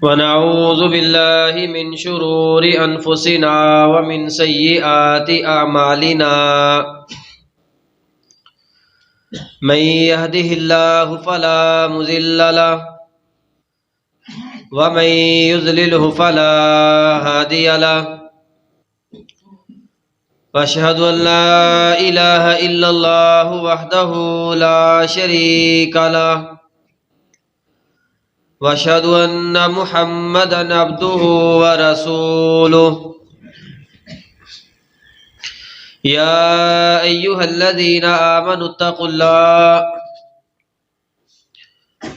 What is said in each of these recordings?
ونعوذ بالله من شرور أنفسنا ومن سيئات أعمالنا من يهده الله فلا مضل له ومن يضلله فلا هادي له وأشهد أن لا إله إلا الله وحده لا شريك له وأشهد أن محمدًا عبده ورسوله يا أيها الذين آمنوا اتقوا الله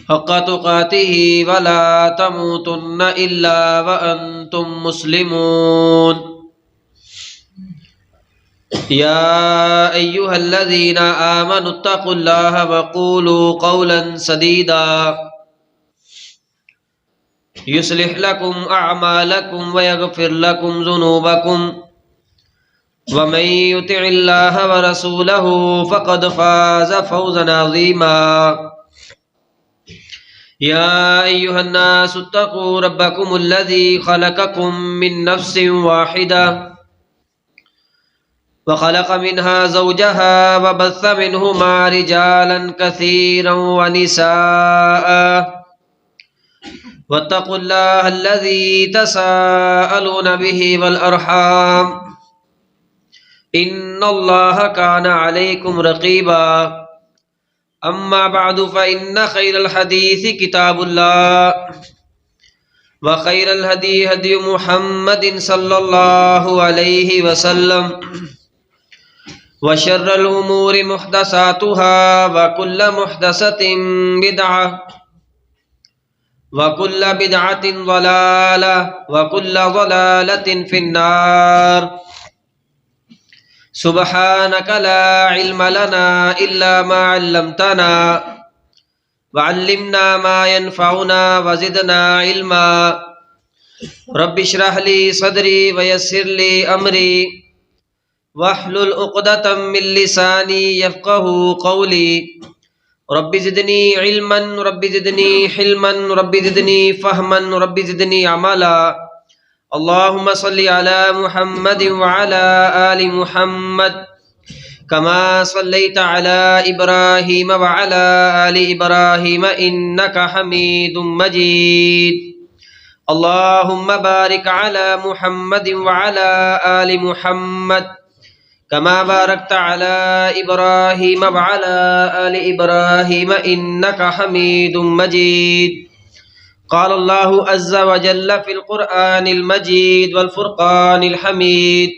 حق تقاته ولا تموتن إلا وأنتم مسلمون يا أيها الذين آمنوا اتقوا الله وقولوا قولا سديدا يصلح لكم أعمالكم ويغفر لكم ذنوبكم ومن يطع الله ورسوله فقد فاز فوزا عظيما يا أيها الناس اتقوا ربكم الذي خلقكم من نفس واحدة وخلق منها زوجها وبث منهما رجالا كثيرا ونساء واتقوا الله الذي تساءلون به والأرحام إن الله كان عليكم رقيبا أما بعد فإن خير الحديث كتاب الله وخير الهدي هدي محمد صلى الله عليه وسلم وشر الأمور محدثاتها وكل محدثة بدعة وكل بدعة ضلالة وكل ضلالة في النار سبحانك لا علم لنا إلا ما علمتنا وعلمنا ما ينفعنا وزدنا علما رب اشرح لي صدري ويسر لي أمري واحلل عقدة من لساني يفقه قولي رب زدني علما رب زدني حلما رب زدني فهما رب زدني عملا اللهم صل على محمد وعلى آل محمد كما صليت على إبراهيم وعلى آل إبراهيم إنك حميد مجيد اللهم بارك على محمد وعلى آل محمد كما باركت على إبراهيم وعلى آل إبراهيم إنك حميد مجيد قال الله عز وجل في القرآن المجيد والفرقان الحميد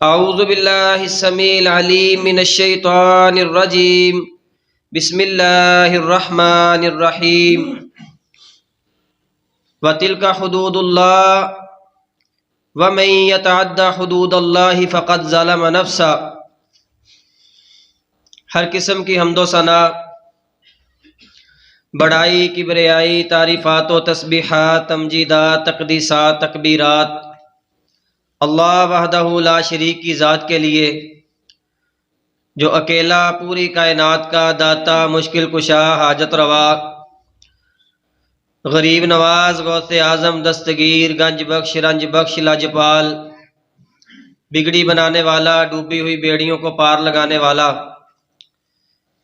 أعوذ بالله السميع العليم من الشيطان الرجيم بسم الله الرحمن الرحيم وتلك حدود الله ومن يتعد حدود اللہ فقد ظلم نفسا۔ ہر قسم کی حمد و ثنا، بڑائی، کبریائی، تعریفات و تسبیحات، تمجیدات، تقدیسات، تکبیرات اللہ وحدہ لا شریک کی ذات کے لیے، جو اکیلا پوری کائنات کا داتا، مشکل کشا، حاجت روا، غریب نواز، غوث اعظم، دستگیر، گنج بخش، رنج بخش، لاجپال، بگڑی بنانے والا، ڈوبی ہوئی بیڑیوں کو پار لگانے والا،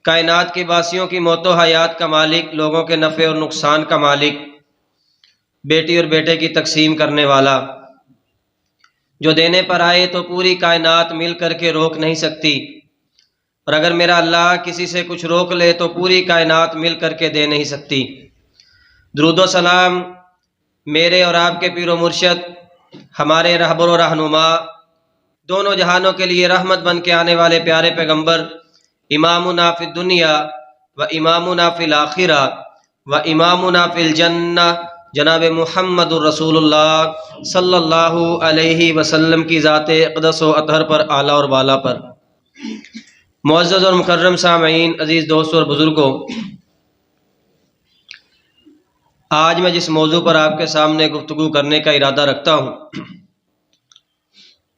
کائنات کے باسیوں کی موت و حیات کا مالک، لوگوں کے نفع اور نقصان کا مالک، بیٹی اور بیٹے کی تقسیم کرنے والا، جو دینے پر آئے تو پوری کائنات مل کر کے روک نہیں سکتی، اور اگر میرا اللہ کسی سے کچھ روک لے تو پوری کائنات مل کر کے دے نہیں سکتی۔ درود و سلام میرے اور آپ کے پیر و مرشد، ہمارے رہبر و رہنما، دونوں جہانوں کے لیے رحمت بن کے آنے والے پیارے پیغمبر، امامنا فی الدنیا و امامنا فی الآخرہ و امامنا فی الجنہ، جناب محمد الرسول اللہ صلی اللہ علیہ وسلم کی ذات اقدس و اطہر پر، اعلیٰ اور بالا پر۔ معزز اور مکرم سامعین، عزیز دوست اور بزرگوں، آج میں جس موضوع پر آپ کے سامنے گفتگو کرنے کا ارادہ رکھتا ہوں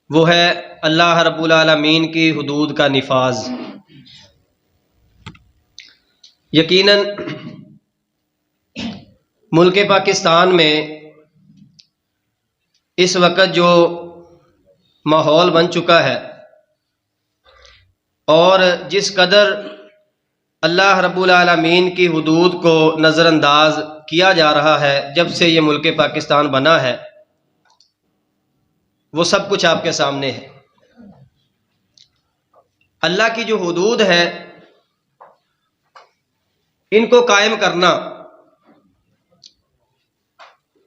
وہ ہے اللہ رب العالمین کی حدود کا نفاذ۔ یقیناً ملک پاکستان میں اس وقت جو ماحول بن چکا ہے اور جس قدر اللہ رب العالمین کی حدود کو نظر انداز کیا جا رہا ہے جب سے یہ ملک پاکستان بنا ہے، وہ سب کچھ آپ کے سامنے ہے۔ اللہ کی جو حدود ہے ان کو قائم کرنا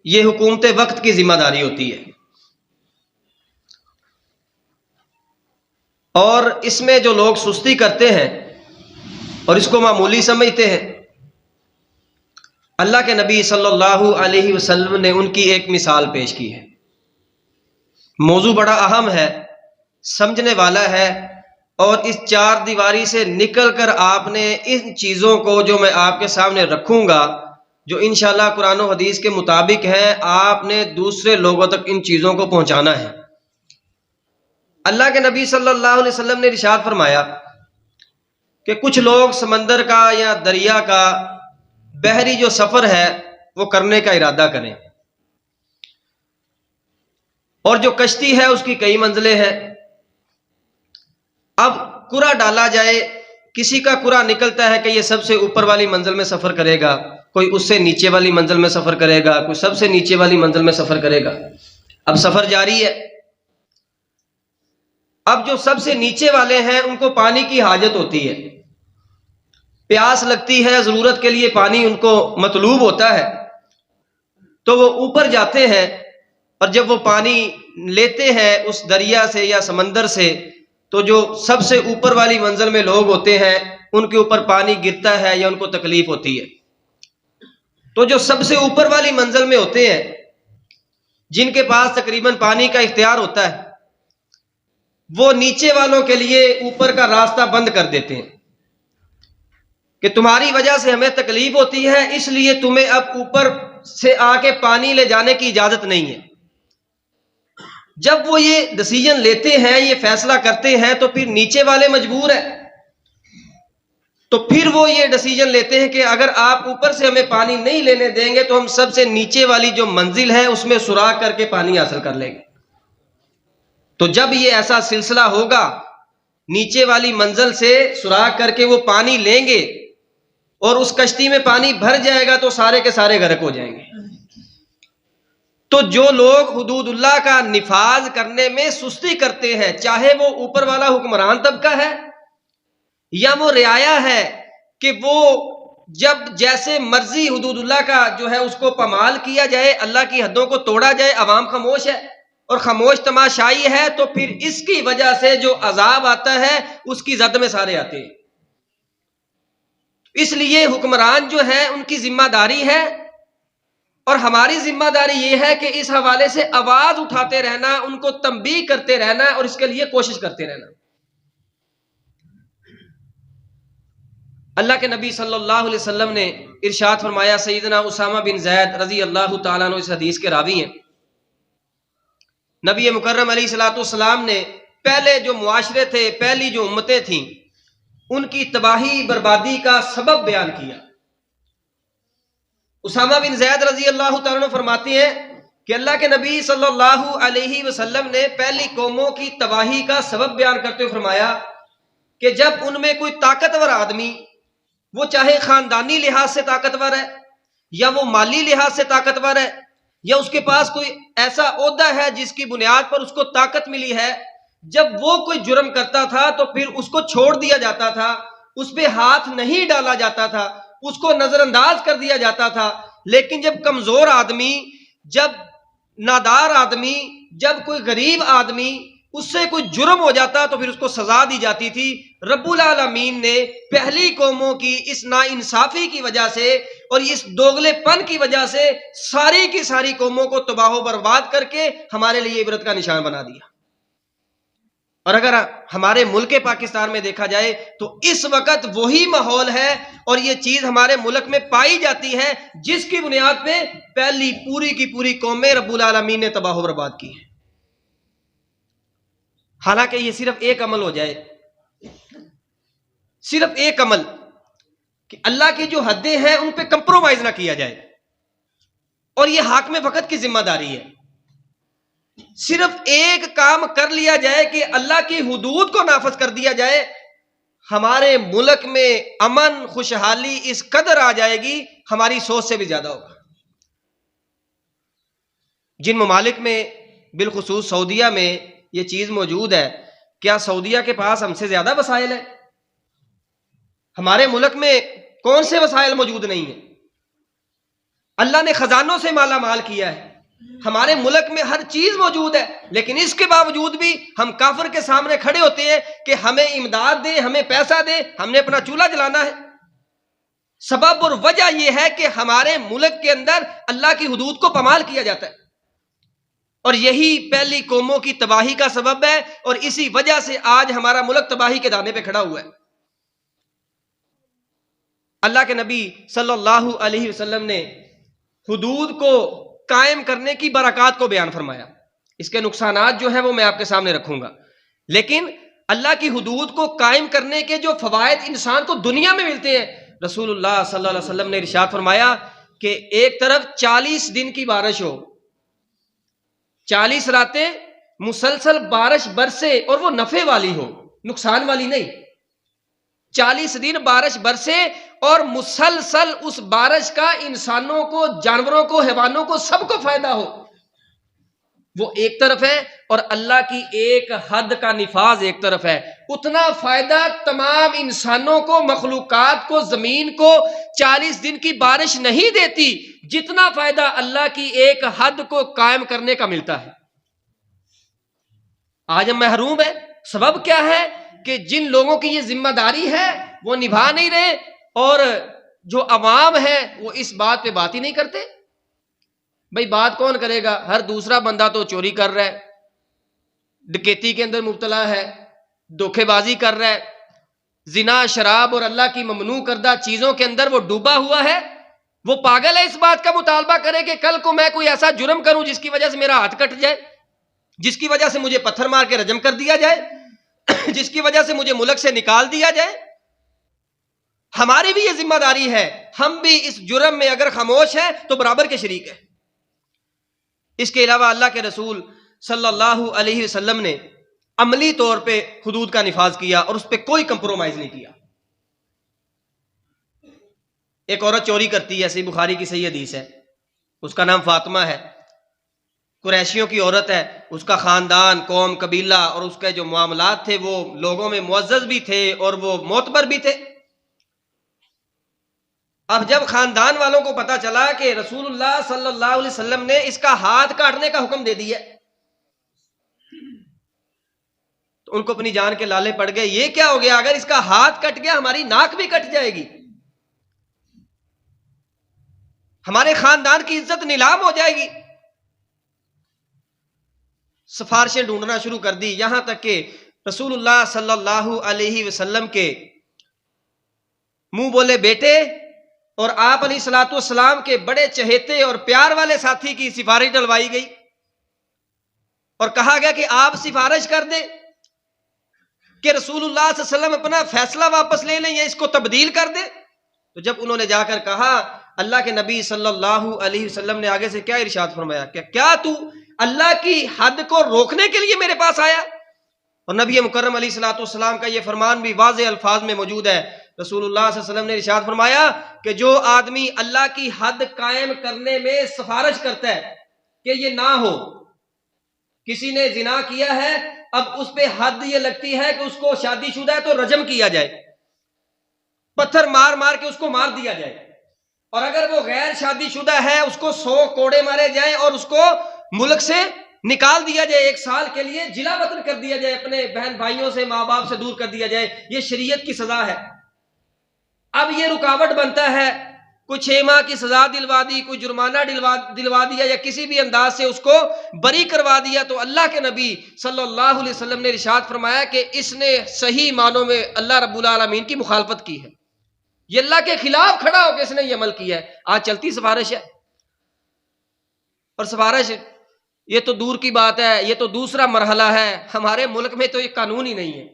یہ حکومت وقت کی ذمہ داری ہوتی ہے، اور اس میں جو لوگ سستی کرتے ہیں اور اس کو معمولی سمجھتے ہیں، اللہ کے نبی صلی اللہ علیہ وسلم نے ان کی ایک مثال پیش کی ہے۔ موضوع بڑا اہم ہے، سمجھنے والا ہے، اور اس چار دیواری سے نکل کر آپ نے ان چیزوں کو جو میں آپ کے سامنے رکھوں گا، جو انشاءاللہ قرآن و حدیث کے مطابق ہیں، آپ نے دوسرے لوگوں تک ان چیزوں کو پہنچانا ہے۔ اللہ کے نبی صلی اللہ علیہ وسلم نے ارشاد فرمایا کہ کچھ لوگ سمندر کا یا دریا کا بحری جو سفر ہے وہ کرنے کا ارادہ کریں، اور جو کشتی ہے اس کی کئی منزلیں ہیں۔ اب کرا ڈالا جائے، کسی کا کرا نکلتا ہے کہ یہ سب سے اوپر والی منزل میں سفر کرے گا، کوئی اس سے نیچے والی منزل میں سفر کرے گا، کوئی سب سے نیچے والی منزل میں سفر کرے گا۔ اب سفر جاری ہے۔ اب جو سب سے نیچے والے ہیں ان کو پانی کی حاجت ہوتی ہے، پیاس لگتی ہے، ضرورت کے لیے پانی ان کو مطلوب ہوتا ہے، تو وہ اوپر جاتے ہیں، اور جب وہ پانی لیتے ہیں اس دریا سے یا سمندر سے، تو جو سب سے اوپر والی منزل میں لوگ ہوتے ہیں ان کے اوپر پانی گرتا ہے یا ان کو تکلیف ہوتی ہے۔ تو جو سب سے اوپر والی منزل میں ہوتے ہیں، جن کے پاس تقریباً پانی کا اختیار ہوتا ہے، وہ نیچے والوں کے لیے اوپر کا راستہ بند کر دیتے ہیں کہ تمہاری وجہ سے ہمیں تکلیف ہوتی ہے، اس لیے تمہیں اب اوپر سے آ کے پانی لے جانے کی اجازت نہیں ہے۔ جب وہ یہ ڈیسیژن لیتے ہیں، یہ فیصلہ کرتے ہیں، تو پھر نیچے والے مجبور ہیں، تو پھر وہ یہ ڈیسیژن لیتے ہیں کہ اگر آپ اوپر سے ہمیں پانی نہیں لینے دیں گے تو ہم سب سے نیچے والی جو منزل ہے اس میں سوراخ کر کے پانی حاصل کر لیں گے۔ تو جب یہ ایسا سلسلہ ہوگا، نیچے والی منزل سے سوراخ کر کے وہ پانی لیں گے اور اس کشتی میں پانی بھر جائے گا تو سارے کے سارے غرق ہو جائیں گے۔ تو جو لوگ حدود اللہ کا نفاذ کرنے میں سستی کرتے ہیں، چاہے وہ اوپر والا حکمران طبقہ ہے یا وہ رعایا ہے، کہ وہ جب جیسے مرضی حدود اللہ کا جو ہے اس کو پامال کیا جائے، اللہ کی حدوں کو توڑا جائے، عوام خاموش ہے اور خاموش تماشائی ہے، تو پھر اس کی وجہ سے جو عذاب آتا ہے اس کی زد میں سارے آتے ہیں۔ اس لیے حکمران جو ہے ان کی ذمہ داری ہے، اور ہماری ذمہ داری یہ ہے کہ اس حوالے سے آواز اٹھاتے رہنا، ان کو تنبیہ کرتے رہنا اور اس کے لیے کوشش کرتے رہنا۔ اللہ کے نبی صلی اللہ علیہ وسلم نے ارشاد فرمایا، سیدنا اسامہ بن زید رضی اللہ تعالیٰ عنہ اس حدیث کے راوی ہیں، نبی مکرم علیہ الصلوۃ والسلام نے پہلے جو معاشرے تھے، پہلی جو امتیں تھیں، ان کی تباہی بربادی کا سبب بیان کیا۔ اسامہ بن زید رضی اللہ تعالیٰ عنہ فرماتے ہیں کہ اللہ کے نبی صلی اللہ علیہ وسلم نے پہلی قوموں کی تباہی کا سبب بیان کرتے ہوئے فرمایا کہ جب ان میں کوئی طاقتور آدمی، وہ چاہے خاندانی لحاظ سے طاقتور ہے یا وہ مالی لحاظ سے طاقتور ہے یا اس کے پاس کوئی ایسا عہدہ ہے جس کی بنیاد پر اس کو طاقت ملی ہے، جب وہ کوئی جرم کرتا تھا تو پھر اس کو چھوڑ دیا جاتا تھا، اس پہ ہاتھ نہیں ڈالا جاتا تھا، اس کو نظر انداز کر دیا جاتا تھا۔ لیکن جب کمزور آدمی، جب نادار آدمی، جب کوئی غریب آدمی اس سے کوئی جرم ہو جاتا تو پھر اس کو سزا دی جاتی تھی۔ رب العالمین نے پہلی قوموں کی اس ناانصافی کی وجہ سے اور اس دوغلے پن کی وجہ سے ساری کی ساری قوموں کو تباہ و برباد کر کے ہمارے لیے عبرت کا نشان بنا دیا۔ اور اگر ہمارے ملک پاکستان میں دیکھا جائے تو اس وقت وہی ماحول ہے اور یہ چیز ہمارے ملک میں پائی جاتی ہے جس کی بنیاد پہ پہلی پوری کی پوری قومیں رب العالمین نے تباہ و برباد کی ہیں۔ حالانکہ یہ صرف ایک عمل ہو جائے، صرف ایک عمل کہ اللہ کی جو حدیں ہیں ان پہ کمپرومائز نہ کیا جائے، اور یہ حاکم وقت کی ذمہ داری ہے. صرف ایک کام کر لیا جائے کہ اللہ کی حدود کو نافذ کر دیا جائے، ہمارے ملک میں امن خوشحالی اس قدر آ جائے گی، ہماری سوچ سے بھی زیادہ ہوگا. جن ممالک میں بالخصوص سعودیہ میں یہ چیز موجود ہے، کیا سعودیہ کے پاس ہم سے زیادہ وسائل ہیں؟ ہمارے ملک میں کون سے وسائل موجود نہیں ہیں؟ اللہ نے خزانوں سے مالا مال کیا ہے، ہمارے ملک میں ہر چیز موجود ہے، لیکن اس کے باوجود بھی ہم کافر کے سامنے کھڑے ہوتے ہیں کہ ہمیں امداد دے، ہمیں پیسہ دے، ہم نے اپنا چولہا جلانا ہے. سبب اور وجہ یہ ہے کہ ہمارے ملک کے اندر اللہ کی حدود کو پامال کیا جاتا ہے، اور یہی پہلی قوموں کی تباہی کا سبب ہے، اور اسی وجہ سے آج ہمارا ملک تباہی کے دانے پہ کھڑا ہوا ہے. اللہ کے نبی صلی اللہ علیہ وسلم نے حدود کو قائم کرنے کی برکات کو بیان فرمایا. اس کے نقصانات جو ہیں وہ میں آپ کے سامنے رکھوں گا، لیکن اللہ کی حدود کو قائم کرنے کے جو فوائد انسان کو دنیا میں ملتے ہیں، رسول اللہ صلی اللہ علیہ وسلم نے ارشاد فرمایا کہ ایک طرف 40 دن کی بارش ہو، 40 راتیں مسلسل بارش برسے، اور وہ نفع والی ہو، نقصان والی نہیں. 40 دن بارش برسے اور مسلسل اس بارش کا انسانوں کو، جانوروں کو، حیوانوں کو، سب کو فائدہ ہو، وہ ایک طرف ہے، اور اللہ کی ایک حد کا نفاذ ایک طرف ہے. اتنا فائدہ تمام انسانوں کو، مخلوقات کو، زمین کو 40 دن کی بارش نہیں دیتی جتنا فائدہ اللہ کی ایک حد کو قائم کرنے کا ملتا ہے. آج ہم محروم ہیں. سبب کیا ہے؟ کہ جن لوگوں کی یہ ذمہ داری ہے وہ نبھا نہیں رہے، اور جو عوام ہے وہ اس بات پہ بات ہی نہیں کرتے. بھئی بات کون کرے گا؟ ہر دوسرا بندہ تو چوری کر رہا ہے، ڈکیتی کے اندر مبتلا ہے، دھوکے بازی کر رہا ہے، زنا، شراب اور اللہ کی ممنوع کردہ چیزوں کے اندر وہ ڈوبا ہوا ہے. وہ پاگل ہے اس بات کا مطالبہ کرے کہ کل کو میں کوئی ایسا جرم کروں جس کی وجہ سے میرا ہاتھ کٹ جائے، جس کی وجہ سے مجھے پتھر مار کے رجم کر دیا جائے، جس کی وجہ سے مجھے ملک سے نکال دیا جائے. ہماری بھی یہ ذمہ داری ہے، ہم بھی اس جرم میں اگر خاموش ہیں تو برابر کے شریک ہیں. اس کے علاوہ اللہ کے رسول صلی اللہ علیہ وسلم نے عملی طور پہ حدود کا نفاذ کیا، اور اس پہ کوئی کمپرومائز نہیں کیا. ایک عورت چوری کرتی ہے، صحیح بخاری کی صحیح حدیث ہے، اس کا نام فاطمہ ہے، قریشیوں کی عورت ہے، اس کا خاندان، قوم، قبیلہ اور اس کے جو معاملات تھے وہ لوگوں میں معزز بھی تھے اور وہ معتبر بھی تھے. اب جب خاندان والوں کو پتا چلا کہ رسول اللہ صلی اللہ علیہ وسلم نے اس کا ہاتھ کاٹنے کا حکم دے دیا، تو ان کو اپنی جان کے لالے پڑ گئے. یہ کیا ہو گیا؟ اگر اس کا ہاتھ کٹ گیا ہماری ناک بھی کٹ جائے گی، ہمارے خاندان کی عزت نیلام ہو جائے گی. سفارشیں ڈھونڈنا شروع کر دی، یہاں تک کہ رسول اللہ صلی اللہ علیہ وسلم کے منہ بولے بیٹے اور آپ علیہ الصلوۃ والسلام کے بڑے چہیتے اور پیار والے ساتھی کی سفارش ڈلوائی گئی، اور کہا گیا کہ آپ سفارش کر دیں کہ رسول اللہ صلی اللہ علیہ وسلم اپنا فیصلہ واپس لے لیں یا اس کو تبدیل کر دیں. تو جب انہوں نے جا کر کہا، اللہ کے نبی صلی اللہ علیہ وسلم نے آگے سے کیا ارشاد فرمایا کہ کیا تو اللہ کی حد کو روکنے کے لیے میرے پاس آیا؟ اور نبی مکرم علیہ الصلوۃ والسلام کا یہ فرمان بھی واضح الفاظ میں موجود ہے. رسول اللہ صلی اللہ علیہ وسلم نے ارشاد فرمایا کہ جو آدمی اللہ کی حد قائم کرنے میں سفارش کرتا ہے کہ یہ نہ ہو، کسی نے زنا کیا ہے، اب اس پہ حد یہ لگتی ہے کہ اس کو شادی شدہ ہے تو رجم کیا جائے، پتھر مار مار کے اس کو مار دیا جائے، اور اگر وہ غیر شادی شدہ ہے اس کو 100 کوڑے مارے جائیں اور اس کو ملک سے نکال دیا جائے، 1 سال کے لیے جلا وطن کر دیا جائے، اپنے بہن بھائیوں سے، ماں باپ سے دور کر دیا جائے. یہ شریعت کی سزا ہے. اب یہ رکاوٹ بنتا ہے، کوئی 6 ماہ کی سزا دلوا دی، کوئی جرمانہ دلوا دیا، یا کسی بھی انداز سے اس کو بری کروا دیا، تو اللہ کے نبی صلی اللہ علیہ وسلم نے ارشاد فرمایا کہ اس نے صحیح معنوں میں اللہ رب العالمین کی مخالفت کی ہے، یہ اللہ کے خلاف کھڑا ہو کے اس نے یہ عمل کیا ہے. آج چلتی سفارش ہے، اور سفارش یہ تو دور کی بات ہے، یہ تو دوسرا مرحلہ ہے. ہمارے ملک میں تو یہ قانون ہی نہیں ہے.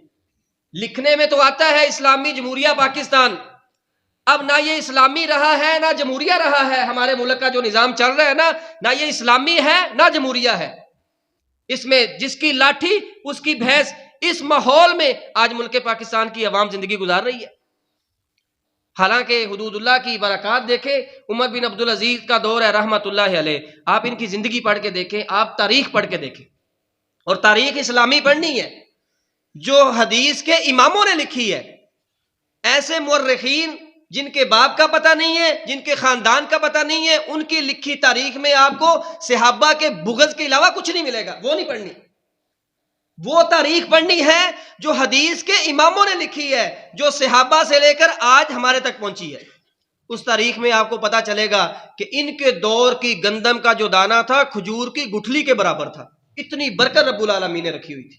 لکھنے میں تو آتا ہے اسلامی جمہوریہ پاکستان، اب نہ یہ اسلامی رہا ہے نہ جمہوریہ رہا ہے. ہمارے ملک کا جو نظام چل رہا ہے نہ یہ اسلامی ہے نہ جمہوریہ ہے. اس میں جس کی لاٹھی اس کی بھینس. اس ماحول میں آج ملک پاکستان کی عوام زندگی گزار رہی ہے. حالانکہ حدود اللہ کی برکات دیکھیں. عمر بن عبدالعزیز کا دور ہے رحمت اللہ علیہ. آپ ان کی زندگی پڑھ کے دیکھیں, آپ تاریخ پڑھ کے دیکھیں, اور تاریخ اسلامی پڑھنی ہے جو حدیث کے اماموں نے لکھی ہے. ایسے مورخین جن کے باپ کا پتہ نہیں ہے, جن کے خاندان کا پتہ نہیں ہے, ان کی لکھی تاریخ میں آپ کو صحابہ کے بغض کے علاوہ کچھ نہیں ملے گا. وہ نہیں پڑھنی. وہ تاریخ پڑھنی ہے جو حدیث کے اماموں نے لکھی ہے, جو صحابہ سے لے کر آج ہمارے تک پہنچی ہے. اس تاریخ میں آپ کو پتا چلے گا کہ ان کے دور کی گندم کا جو دانہ تھا کھجور کی گٹھلی کے برابر تھا. اتنی برکت رب العالمین نے رکھی ہوئی تھی.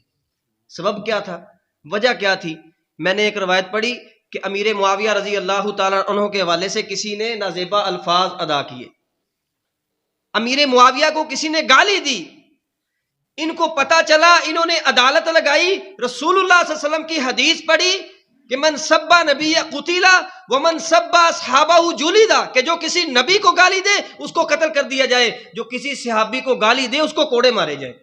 سبب کیا تھا؟ وجہ کیا تھی؟ میں نے ایک روایت پڑھی کہ امیر معاویہ رضی اللہ تعالیٰ عنہ کے حوالے سے کسی نے نازیبا الفاظ ادا کیے. امیر معاویہ کو کسی نے گالی دی. ان کو پتا چلا, انہوں نے عدالت لگائی, رسول اللہ صلی اللہ علیہ وسلم کی حدیث پڑھی کہ من سبا نبی قتیلا ومن سبا صحابہ جلیدا, کہ جو کسی نبی کو گالی دے اس کو قتل کر دیا جائے, جو کسی صحابی کو گالی دے اس کو کوڑے مارے جائے.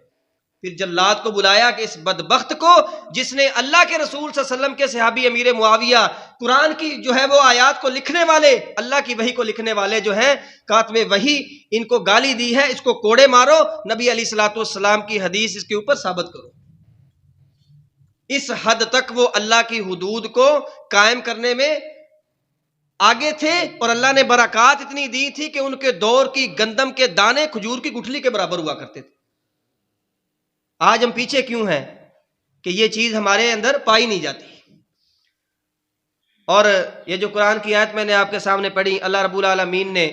پھر جلاد کو بلایا کہ اس بدبخت کو جس نے اللہ کے رسول صلی اللہ علیہ وسلم کے صحابی امیر معاویہ, قرآن کی جو ہے وہ آیات کو لکھنے والے, اللہ کی وحی کو لکھنے والے جو ہیں کاتب وحی, ان کو گالی دی ہے, اس کو کوڑے مارو. نبی علیہ الصلوۃ والسلام کی حدیث اس کے اوپر ثابت کرو. اس حد تک وہ اللہ کی حدود کو قائم کرنے میں آگے تھے, اور اللہ نے برکات اتنی دی تھی کہ ان کے دور کی گندم کے دانے کھجور کی گٹھلی کے برابر ہوا کرتے تھے. آج ہم پیچھے کیوں ہیں کہ یہ چیز ہمارے اندر پائی نہیں جاتی. اور یہ جو قرآن کی آیت میں نے آپ کے سامنے پڑھی, اللہ رب العالمین نے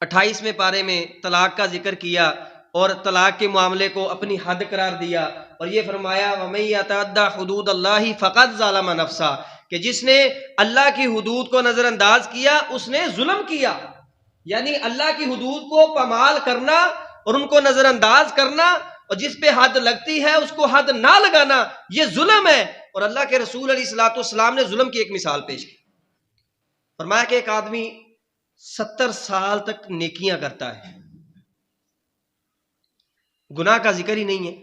28ویں پارے میں طلاق کا ذکر کیا اور طلاق کے معاملے کو اپنی حد قرار دیا, اور یہ فرمایا وَمَن يَتَعَدَّ حُدُودَ اللَّهِ فَقَدْ ظَلَمَ نَفْسَهُ, کہ جس نے اللہ کی حدود کو نظر انداز کیا اس نے ظلم کیا. یعنی اللہ کی حدود کو پامال کرنا اور ان کو نظر انداز کرنا, اور جس پہ حد لگتی ہے اس کو حد نہ لگانا, یہ ظلم ہے. اور اللہ کے رسول علیہ الصلوۃ والسلام نے ظلم کی ایک مثال پیش کی. فرمایا کہ ایک آدمی 70 سال تک نیکیاں کرتا ہے, گناہ کا ذکر ہی نہیں ہے.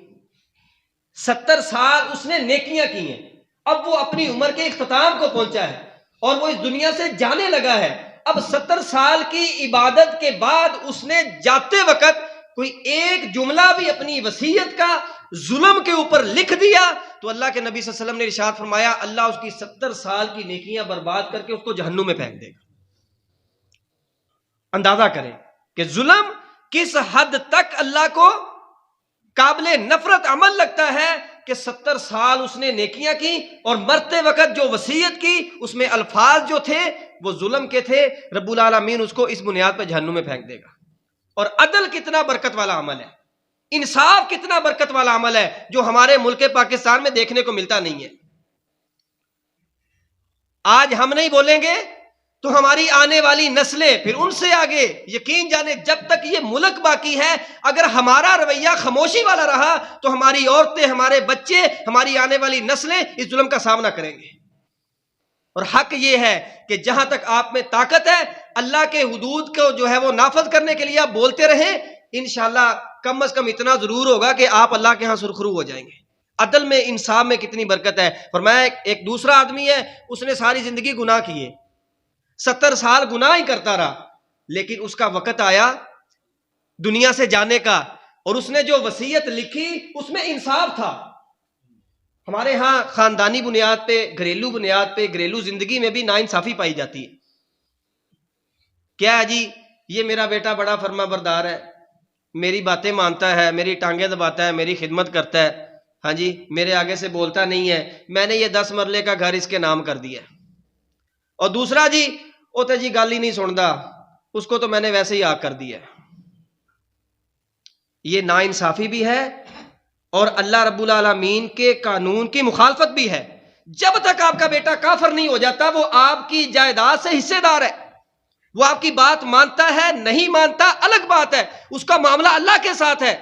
70 سال اس نے نیکیاں کی ہیں, اب وہ اپنی عمر کے اختتام کو پہنچا ہے اور وہ اس دنیا سے جانے لگا ہے. اب 70 سال کی عبادت کے بعد اس نے جاتے وقت کوئی ایک جملہ بھی اپنی وصیت کا ظلم کے اوپر لکھ دیا تو اللہ کے نبی صلی اللہ علیہ وسلم نے ارشاد فرمایا اللہ اس کی 70 سال کی نیکیاں برباد کر کے اس کو جہنم میں پھینک دے گا. اندازہ کریں کہ ظلم کس حد تک اللہ کو قابل نفرت عمل لگتا ہے کہ 70 سال اس نے نیکیاں کی اور مرتے وقت جو وصیت کی اس میں الفاظ جو تھے وہ ظلم کے تھے. رب العالمین اس کو اس بنیاد پہ جہنم میں پھینک دے گا. اور عدل کتنا برکت والا عمل ہے, انصاف کتنا برکت والا عمل ہے جو ہمارے ملک پاکستان میں دیکھنے کو ملتا نہیں ہے. آج ہم نہیں بولیں گے تو ہماری آنے والی نسلیں پھر ان سے آگے, یقین جانے جب تک یہ ملک باقی ہے اگر ہمارا رویہ خاموشی والا رہا تو ہماری عورتیں, ہمارے بچے, ہماری آنے والی نسلیں اس ظلم کا سامنا کریں گے. اور حق یہ ہے کہ جہاں تک آپ میں طاقت ہے اللہ کے حدود کو جو ہے وہ نافذ کرنے کے لیے آپ بولتے رہیں. انشاءاللہ کم از کم اتنا ضرور ہوگا کہ آپ اللہ کے ہاں سرخرو ہو جائیں گے. عدل میں, انصاف میں کتنی برکت ہے. فرمایا ایک دوسرا آدمی ہے اس نے ساری زندگی گناہ کیے, 70 سال گناہ ہی کرتا رہا, لیکن اس کا وقت آیا دنیا سے جانے کا اور اس نے جو وصیت لکھی اس میں انصاف تھا. ہمارے ہاں خاندانی بنیاد پہ, گھریلو بنیاد پہ, گھریلو زندگی میں بھی ناانصافی پائی جاتی ہے. کیا ہے جی, یہ میرا بیٹا بڑا فرما بردار ہے, میری باتیں مانتا ہے, میری ٹانگیں دباتا ہے, میری خدمت کرتا ہے, ہاں جی میرے آگے سے بولتا نہیں ہے, میں نے یہ 10 مرلے کا گھر اس کے نام کر دیا. اور دوسرا جی وہ تو جی گل ہی نہیں سنتا, اس کو تو میں نے ویسے ہی آگ کر دیا. یہ ناانصافی بھی ہے اور اللہ رب العالمین کے قانون کی مخالفت بھی ہے. جب تک آپ کا بیٹا کافر نہیں ہو جاتا وہ آپ کی جائیداد سے حصے دار ہے, وہ آپ کی بات مانتا ہے نہیں مانتا الگ بات ہے, اس کا معاملہ اللہ کے ساتھ ہے,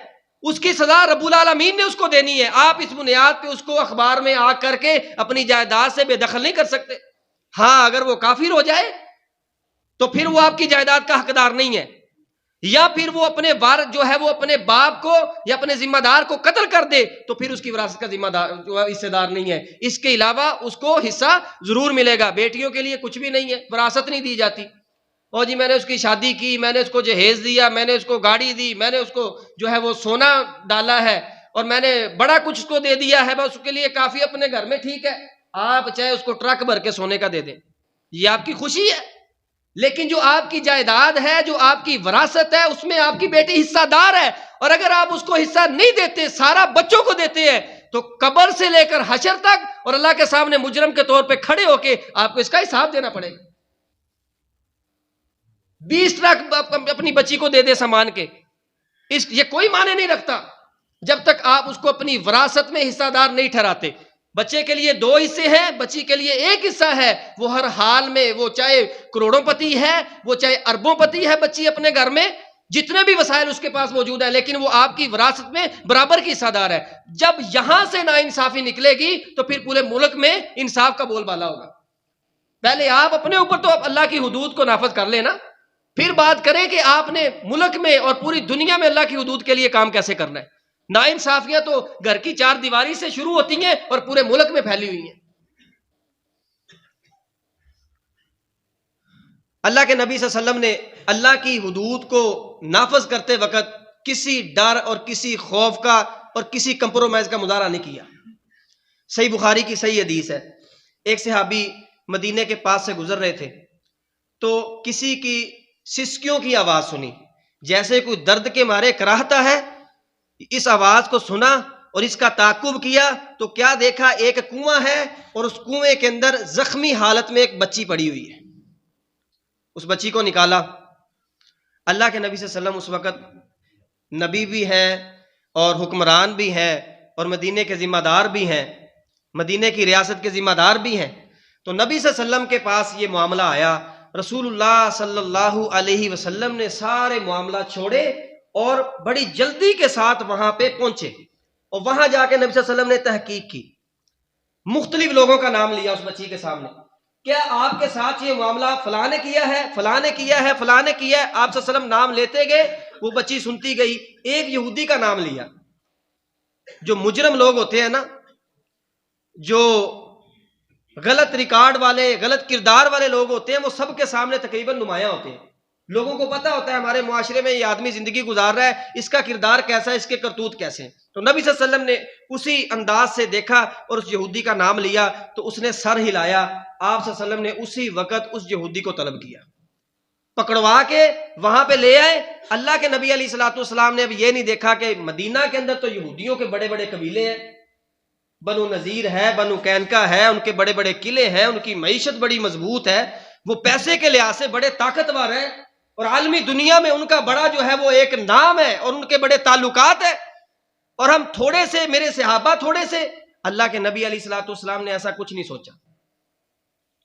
اس کی سزا رب العالمین نے اس کو دینی ہے. آپ اس بنیاد پہ اس کو اخبار میں آ کر کے اپنی جائیداد سے بے دخل نہیں کر سکتے. ہاں اگر وہ کافر ہو جائے تو پھر وہ آپ کی جائیداد کا حقدار نہیں ہے، یا پھر وہ اپنے وارث جو ہے وہ اپنے باپ کو یا اپنے ذمہ دار کو قتل کر دے تو پھر اس کی وراثت کا ذمہ دار جو ہے حصے دار نہیں ہے. اس کے علاوہ اس کو حصہ ضرور ملے گا. بیٹیوں کے لیے کچھ بھی نہیں ہے، وراثت نہیں دی جاتی. اور جی میں نے اس کی شادی کی، میں نے اس کو جہیز دیا، میں نے اس کو گاڑی دی، میں نے اس کو جو ہے وہ سونا ڈالا ہے اور میں نے بڑا کچھ اس کو دے دیا ہے، بس اس کے لیے کافی اپنے گھر میں ٹھیک ہے. آپ چاہے اس کو ٹرک بھر کے سونے کا دے دیں، یہ آپ کی خوشی ہے. لیکن جو آپ کی جائیداد ہے، جو آپ کی وراثت ہے، اس میں آپ کی بیٹی حصہ دار ہے. اور اگر آپ اس کو حصہ نہیں دیتے، سارا بچوں کو دیتے ہیں، تو قبر سے لے کر حشر تک اور اللہ کے سامنے مجرم کے طور پہ کھڑے ہو کے آپ کو اس کا حساب دینا پڑے گا. 20 ٹرک اپنی بچی کو دے دے سامان کے، یہ کوئی معنی نہیں رکھتا جب تک آپ اس کو اپنی وراثت میں حصہ دار نہیں ٹھہراتے. بچے کے لیے 2 حصے ہیں، بچی کے لیے 1 حصہ ہے. وہ ہر حال میں، وہ چاہے کروڑوں پتی ہے، وہ چاہے اربوں پتی ہے، بچی اپنے گھر میں جتنے بھی وسائل اس کے پاس موجود ہیں، لیکن وہ آپ کی وراثت میں برابر کی حصہ دار ہے. جب یہاں سے ناانصافی نکلے گی تو پھر پورے ملک میں انصاف کا بول بالا ہوگا. پہلے آپ اپنے اوپر تو اللہ کی حدود کو نافذ کر لینا، پھر بات کریں کہ آپ نے ملک میں اور پوری دنیا میں اللہ کی حدود کے لیے کام کیسے کرنا ہے. ناانصافیاں تو گھر کی 4 دیواری سے شروع ہوتی ہیں اور پورے ملک میں پھیلی ہوئی ہیں. اللہ کے نبی صلی اللہ علیہ وسلم نے اللہ کی حدود کو نافذ کرتے وقت کسی ڈر اور کسی خوف کا اور کسی کمپرومائز کا مظاہرہ نہیں کیا. صحیح بخاری کی صحیح حدیث ہے، ایک صحابی مدینے کے پاس سے گزر رہے تھے تو کسی کی سسکیوں کی آواز سنی، جیسے کوئی درد کے مارے کراہتا ہے. اس آواز کو سنا اور اس کا تعقب کیا تو کیا دیکھا، ایک کنواں ہے اور اس کنویں کے اندر زخمی حالت میں ایک بچی پڑی ہوئی ہے. اس بچی کو نکالا. اللہ کے نبی صلی اللہ علیہ وسلم اس وقت نبی بھی ہیں اور حکمران بھی ہیں اور مدینے کے ذمہ دار بھی ہیں، مدینے کی ریاست کے ذمہ دار بھی ہیں. تو نبی صلی اللہ علیہ وسلم کے پاس یہ معاملہ آیا. رسول اللہ صلی اللہ علیہ وسلم نے سارے معاملہ چھوڑے اور بڑی جلدی کے ساتھ وہاں پہ پہنچے اور وہاں جا کے نبی صلی اللہ علیہ وسلم نے تحقیق کی. مختلف لوگوں کا نام لیا اس بچی کے سامنے. کیا آپ کے ساتھ یہ معاملہ فلاں نے کیا ہے، فلاں نے کیا ہے، فلاں نے کیا ہے؟ آپ صلی اللہ علیہ وسلم نام لیتے گئے، وہ بچی سنتی گئی. ایک یہودی کا نام لیا. جو مجرم لوگ ہوتے ہیں نا، جو غلط ریکارڈ والے، غلط کردار والے لوگ ہوتے ہیں، وہ سب کے سامنے تقریباً نمایاں ہوتے ہیں. لوگوں کو پتا ہوتا ہے ہمارے معاشرے میں یہ آدمی زندگی گزار رہا ہے، اس کا کردار کیسا ہے، اس کے کرتوت کیسے ہیں. تو نبی صلی اللہ علیہ وسلم نے اسی انداز سے دیکھا اور اس یہودی کا نام لیا تو اس نے سر ہلایا. آپ صلی اللہ علیہ وسلم نے اسی وقت اس یہودی کو طلب کیا، پکڑوا کے وہاں پہ لے آئے. اللہ کے نبی علیہ الصلوۃ والسلام نے اب یہ نہیں دیکھا کہ مدینہ کے اندر تو یہودیوں کے بڑے بڑے قبیلے ہیں، بنو نذیر ہے، بنو قینقاع ہے، ان کے بڑے بڑے قلعے ہیں، ان کی معیشت بڑی مضبوط ہے، وہ پیسے کے لحاظ سے بڑے طاقتور ہیں اور عالمی دنیا میں ان کا بڑا جو ہے وہ ایک نام ہے اور ان کے بڑے تعلقات ہیں، اور ہم تھوڑے سے، میرے صحابہ تھوڑے سے. اللہ کے نبی علیہ الصلوۃ والسلام نے ایسا کچھ نہیں سوچا.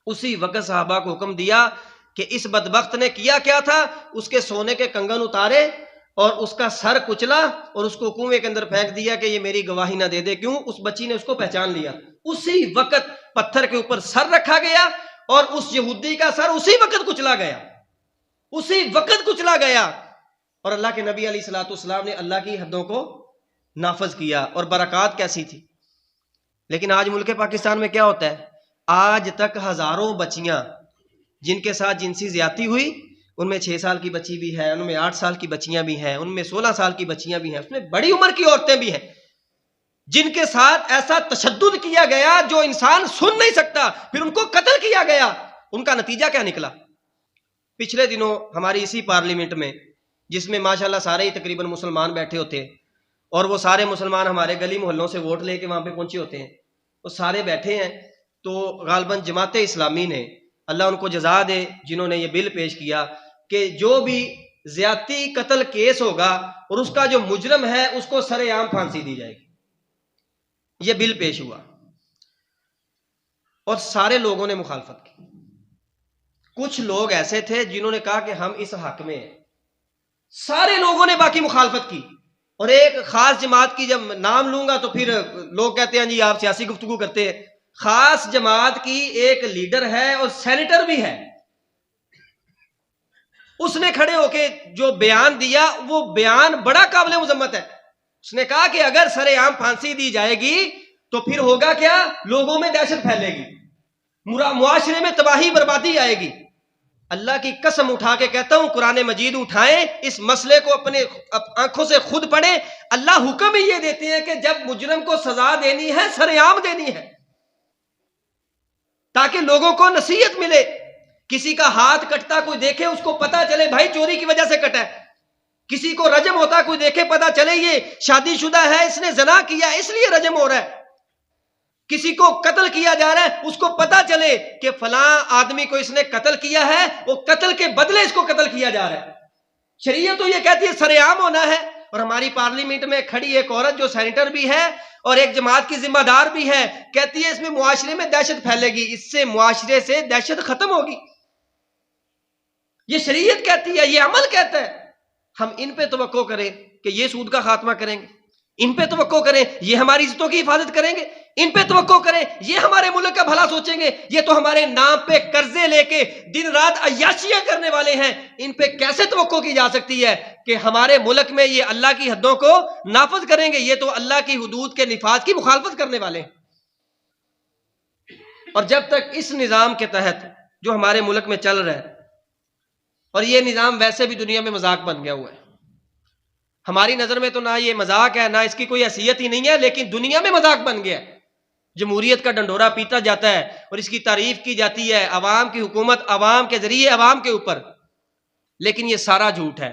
اسی وقت صحابہ کو حکم دیا کہ اس بدبخت نے کیا کیا تھا، اس کے سونے کے کنگن اتارے اور اس کا سر کچلا اور اس کو کنویں کے اندر پھینک دیا کہ یہ میری گواہی نہ دے دے. کیوں؟ اس بچی نے اس کو پہچان لیا. اسی وقت پتھر کے اوپر سر رکھا گیا اور اس یہودی کا سر اسی وقت کچلا گیا، اسی وقت کچلا گیا. اور اللہ کے نبی علیہ الصلوۃ والسلام نے اللہ کی حدوں کو نافذ کیا اور برکات کیسی تھی. لیکن آج ملک پاکستان میں کیا ہوتا ہے؟ آج تک ہزاروں بچیاں جن کے ساتھ جنسی زیادتی ہوئی، ان میں 6 سال کی بچی بھی ہے، ان میں 8 سال کی بچیاں بھی ہیں، ان میں 16 سال کی بچیاں بھی ہیں، اس میں بڑی عمر کی عورتیں بھی ہیں جن کے ساتھ ایسا تشدد کیا گیا جو انسان سن نہیں سکتا. پھر ان کو قتل کیا گیا. ان کا نتیجہ کیا نکلا؟ پچھلے دنوں ہماری اسی پارلیمنٹ میں، جس میں ماشاءاللہ سارے ہی تقریباً مسلمان بیٹھے ہوتے ہیں اور وہ سارے مسلمان ہمارے گلی محلوں سے ووٹ لے کے وہاں پہ پہنچے ہوتے ہیں، وہ سارے بیٹھے ہیں. تو غالباً جماعت اسلامی نے، اللہ ان کو جزا دے، جنہوں نے یہ بل پیش کیا کہ جو بھی زیادتی قتل کیس ہوگا اور اس کا جو مجرم ہے اس کو سر عام پھانسی دی جائے گی. یہ بل پیش ہوا اور سارے لوگوں نے مخالفت کی. کچھ لوگ ایسے تھے جنہوں نے کہا کہ ہم اس حق میں ہیں. سارے لوگوں نے باقی مخالفت کی. اور ایک خاص جماعت کی جب نام لوں گا تو پھر لوگ کہتے ہیں جی آپ سیاسی گفتگو کرتے ہیں. خاص جماعت کی ایک لیڈر ہے اور سینیٹر بھی ہے، اس نے کھڑے ہو کے جو بیان دیا وہ بیان بڑا قابل مذمت ہے۔ اس نے کہا کہ اگر سر عام پھانسی دی جائے گی تو پھر ہوگا کیا؟ لوگوں میں دہشت پھیلے گی، معاشرے میں تباہی بربادی آئے گی۔ اللہ کی قسم اٹھا کے کہتا ہوں، قرآن مجید اٹھائیں، اس مسئلے کو اپنے آنکھوں سے خود پڑھیں۔ اللہ حکم ہی یہ دیتے ہیں کہ جب مجرم کو سزا دینی ہے سر عام دینی ہے، تاکہ لوگوں کو نصیحت ملے۔ کسی کا ہاتھ کٹتا کوئی دیکھے، اس کو پتا چلے بھائی چوری کی وجہ سے کٹا ہے۔ کسی کو رجم ہوتا کوئی دیکھے، پتا چلے یہ شادی شدہ ہے، اس نے زنا کیا اس لیے رجم ہو رہا ہے۔ کسی کو قتل کیا جا رہا ہے، اس کو پتا چلے کہ فلاں آدمی کو اس نے قتل کیا ہے، وہ قتل کے بدلے اس کو قتل کیا جا رہا ہے۔ شریعت تو یہ کہتی ہے سر عام ہونا ہے۔ اور ہماری پارلیمنٹ میں کھڑی ایک عورت جو سینیٹر بھی ہے اور ایک جماعت کی ذمہ دار بھی ہے، کہتی ہے اس میں معاشرے میں دہشت پھیلے گی، اس سے معاشرے سے دہشت ختم ہوگی۔ یہ شریعت کہتی ہے، یہ عمل کہتا ہے۔ ہم ان پہ توقع کریں کہ یہ سود کا خاتمہ کریں گے، ان پہ توقع کریں یہ ہماری عزتوں کی حفاظت کریں گے، ان پہ توقع کریں یہ ہمارے ملک کا بھلا سوچیں گے۔ یہ تو ہمارے نام پہ قرضے لے کے دن رات عیاشیاں کرنے والے ہیں، ان پہ کیسے توقع کی جا سکتی ہے کہ ہمارے ملک میں یہ اللہ کی حدوں کو نافذ کریں گے؟ یہ تو اللہ کی حدود کے نفاذ کی مخالفت کرنے والے ہیں۔ اور جب تک اس نظام کے تحت جو ہمارے ملک میں چل رہا ہے، اور یہ نظام ویسے بھی دنیا میں مذاق بن گیا ہوا ہے، ہماری نظر میں تو نہ یہ مذاق ہے، نہ اس کی کوئی حیثیت ہی نہیں ہے، لیکن دنیا میں مذاق بن گیا ہے۔ جمہوریت کا ڈنڈورا پیتا جاتا ہے اور اس کی تعریف کی جاتی ہے، عوام کی حکومت عوام کے ذریعے عوام کے اوپر، لیکن یہ سارا جھوٹ ہے۔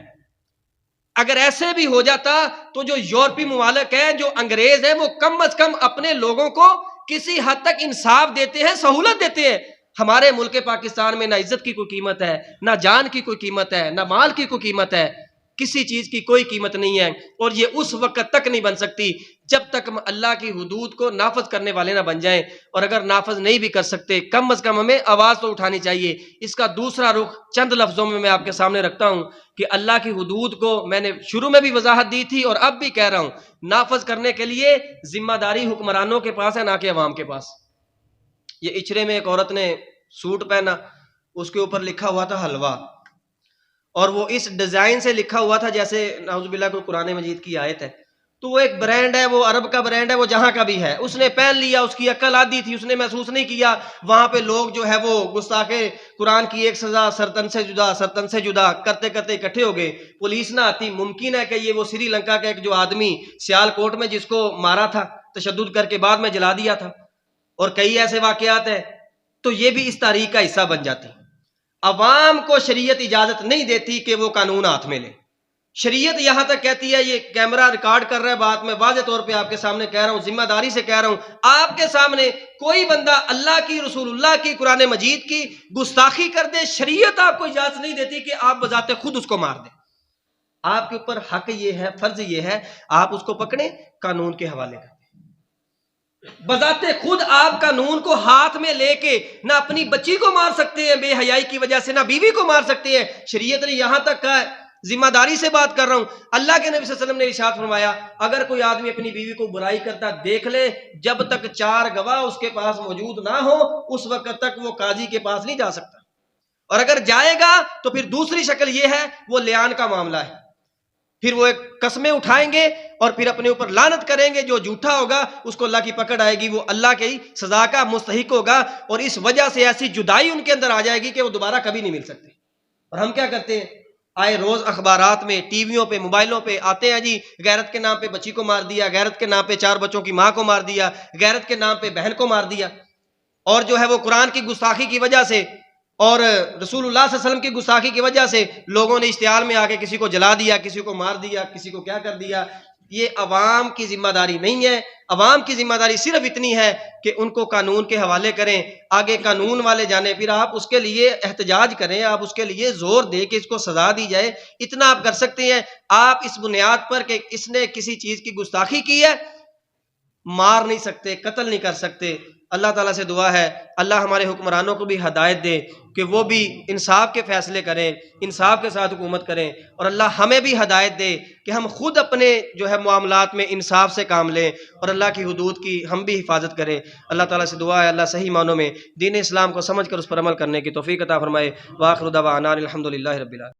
اگر ایسے بھی ہو جاتا تو جو یورپی ممالک ہیں، جو انگریز ہیں، وہ کم از کم اپنے لوگوں کو کسی حد تک انصاف دیتے ہیں، سہولت دیتے ہیں۔ ہمارے ملک پاکستان میں نہ عزت کی کوئی قیمت ہے، نہ جان کی کوئی قیمت ہے، نہ مال کی کوئی قیمت ہے، کسی چیز کی کوئی قیمت نہیں ہے۔ اور یہ اس وقت تک نہیں بن سکتی جب تک ہم اللہ کی حدود کو نافذ کرنے والے نہ بن جائیں، اور اگر نافذ نہیں بھی کر سکتے کم از کم ہمیں آواز تو اٹھانی چاہیے۔ اس کا دوسرا رخ چند لفظوں میں آپ کے سامنے رکھتا ہوں کہ اللہ کی حدود کو میں نے شروع میں بھی وضاحت دی تھی اور اب بھی کہہ رہا ہوں، نافذ کرنے کے لیے ذمہ داری حکمرانوں کے پاس ہے، نہ کہ عوام کے پاس۔ یہ اچرے میں ایک عورت نے سوٹ پہنا، اس کے اوپر لکھا ہوا تھا حلوہ، اور وہ اس ڈیزائن سے لکھا ہوا تھا جیسے نعوذ باللہ کوئی قرآن مجید کی آیت ہے۔ تو وہ ایک برانڈ ہے، وہ عرب کا برانڈ ہے، وہ جہاں کا بھی ہے، اس نے پہن لیا، اس کی عقل آدھی تھی، اس نے محسوس نہیں کیا۔ وہاں پہ لوگ جو ہے وہ گستاخ قرآن کی ایک سزا سرتن سے جدا سرتن سے جدا کرتے کرتے اکٹھے ہو گئے۔ پولیس نہ آتی، ممکن ہے کہ یہ وہ سری لنکا کا ایک جو آدمی سیال کوٹ میں جس کو مارا تھا تشدد کر کے بعد میں جلا دیا تھا، اور کئی ایسے واقعات ہیں، تو یہ بھی اس تاریخ کا حصہ بن جاتے ہیں۔ عوام کو شریعت اجازت نہیں دیتی کہ وہ قانون ہاتھ میں لے۔ شریعت یہاں تک کہتی ہے، یہ کیمرہ ریکارڈ کر رہا ہے بات، میں واضح طور پہ آپ کے سامنے کہہ رہا ہوں، ذمہ داری سے کہہ رہا ہوں، آپ کے سامنے کوئی بندہ اللہ کی، رسول اللہ کی، قرآن مجید کی گستاخی کر دے، شریعت آپ کو اجازت نہیں دیتی کہ آپ بذات خود اس کو مار دیں۔ آپ کے اوپر حق یہ ہے، فرض یہ ہے، آپ اس کو پکڑیں، قانون کے حوالے کریں۔ بذات خود آپ قانون کو ہاتھ میں لے کے نہ اپنی بچی کو مار سکتے ہیں بے حیائی کی وجہ سے، نہ بیوی کو مار سکتے ہیں۔ شریعت نے یہاں تک کہا ہے، ذمہ داری سے بات کر رہا ہوں۔ اللہ کے نبی صلی اللہ علیہ وسلم نے ارشاد فرمایا، اگر کوئی آدمی اپنی بیوی کو برائی کرتا دیکھ لے، جب تک 4 گواہ اس کے پاس موجود نہ ہو اس وقت تک وہ قاضی کے پاس نہیں جا سکتا، اور اگر جائے گا تو پھر دوسری شکل یہ ہے، وہ لیان کا معاملہ ہے، پھر وہ ایک قسمیں اٹھائیں گے اور پھر اپنے اوپر لعنت کریں گے، جو جھوٹا ہوگا اس کو اللہ کی پکڑ آئے گی، وہ اللہ کی سزا کا مستحق ہوگا، اور اس وجہ سے ایسی جدائی ان کے اندر آ جائے گی کہ وہ دوبارہ کبھی نہیں مل سکتے۔ اور ہم کیا کرتے ہیں، آئے روز اخبارات میں، ٹی ویوں پہ، موبائلوں پہ آتے ہیں، جی غیرت کے نام پہ بچی کو مار دیا، غیرت کے نام پہ 4 بچوں کی ماں کو مار دیا، غیرت کے نام پہ بہن کو مار دیا، اور جو ہے وہ قرآن کی گستاخی کی وجہ سے اور رسول اللہ صلی اللہ علیہ وسلم کی گستاخی کی وجہ سے لوگوں نے اشتعال میں آ کے کسی کو جلا دیا، کسی کو مار دیا، کسی کو کیا کر دیا۔ یہ عوام کی ذمہ داری نہیں ہے۔ عوام کی ذمہ داری صرف اتنی ہے کہ ان کو قانون کے حوالے کریں، آگے قانون والے جانے، پھر آپ اس کے لیے احتجاج کریں، آپ اس کے لیے زور دے کہ اس کو سزا دی جائے، اتنا آپ کر سکتے ہیں۔ آپ اس بنیاد پر کہ اس نے کسی چیز کی گستاخی کی ہے مار نہیں سکتے، قتل نہیں کر سکتے۔ اللہ تعالیٰ سے دعا ہے اللہ ہمارے حکمرانوں کو بھی ہدایت دے کہ وہ بھی انصاف کے فیصلے کریں، انصاف کے ساتھ حکومت کریں، اور اللہ ہمیں بھی ہدایت دے کہ ہم خود اپنے جو ہے معاملات میں انصاف سے کام لیں اور اللہ کی حدود کی ہم بھی حفاظت کریں۔ اللہ تعالیٰ سے دعا ہے اللہ صحیح معنوں میں دین اسلام کو سمجھ کر اس پر عمل کرنے کی توفیق عطا فرمائے۔ وآخر دعوانا الحمدللہ رب العالمین۔